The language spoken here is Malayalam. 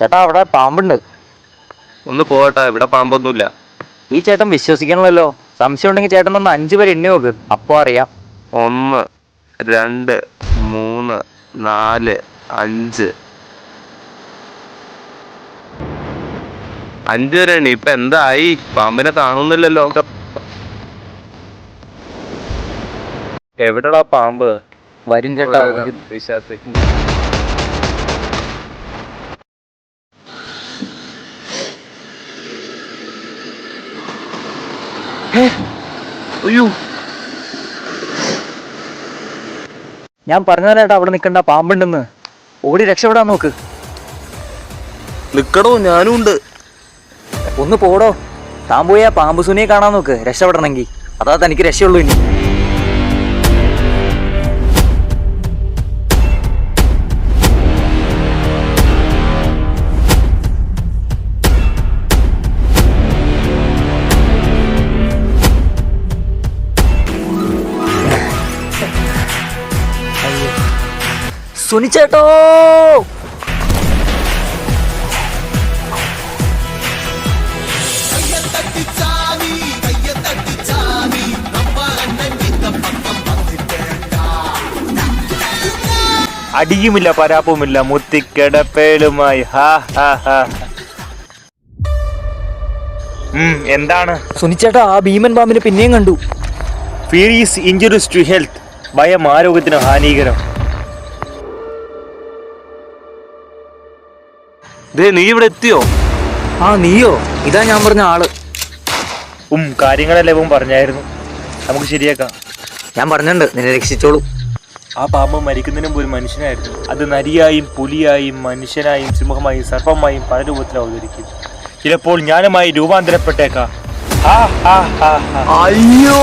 ചേട്ടാ അവിടെ പാമ്പുണ്ട്. ഒന്ന് പോകട്ടെ, ഇവിടെ പാമ്പൊന്നുമില്ല. ഈ ചേട്ടൻ വിശ്വസിക്കണമല്ലോ. സംശയം ഉണ്ടെങ്കിൽ ചേട്ടൻ ഒന്ന് 5 പേര് എണ്ണി നോക്ക്, അപ്പൊ അറിയാം. 1 2 3 4 5 5 വരെ എണ്ണി. ഇപ്പൊ എന്തായി? പാമ്പിനെ കാണുന്നില്ലല്ലോ. എവിടെടാ പാമ്പ്? വരും ചേട്ടാ. അയ്യോ, ഞാൻ പറഞ്ഞേട്ടാ അവിടെ നിക്കണ്ട, പാമ്പുണ്ടെന്ന്. ഓടി രക്ഷപ്പെടാൻ നോക്ക്. നിക്കടോ, ഞാനും ഉണ്ട്. ഒന്ന് പോടോ. താൻ പോയി ആ പാമ്പ് സുനിയെ കാണാൻ നോക്ക്, രക്ഷപ്പെടണമെങ്കിൽ. അതാ തനിക്ക് രക്ഷയുള്ളൂ ഇനി. സുനിച്ചേട്ടോ, അടിയുമില്ല പരാപ്പവുമില്ല, മുത്തിക്കിടപ്പേലുമായി. എന്താണ് സുനിച്ചേട്ടാ? ആ ഭീമൻ പാമ്പിനെ പിന്നെയും കണ്ടു. Fear is injurious to health. ഭയം ആരോഗ്യത്തിന് ഹാനികരം. നീ ഇവിടെ എത്തിയോ? ആ നീയോ? ഇതാ ഞാൻ പറഞ്ഞ ആള്. കാര്യങ്ങളെല്ലാം ഇവൻ പറഞ്ഞായിരുന്നു. നമുക്ക് ശരിയാക്കാം. ഞാൻ പറഞ്ഞിട്ടുണ്ട്, നിന്നെ രക്ഷിച്ചോളൂ. ആ പാമ്പ് മരിക്കുന്നതിന് മുമ്പ് ഒരു മനുഷ്യനായിരുന്നു. അത് നരിയായും പുലിയായും മനുഷ്യനായും സിംഹമായും സർപ്പമായും പല രൂപത്തിൽ അവതരിക്കും. ചിലപ്പോൾ ഞാനുമായി രൂപാന്തരപ്പെട്ടേക്കാം. അയ്യോ.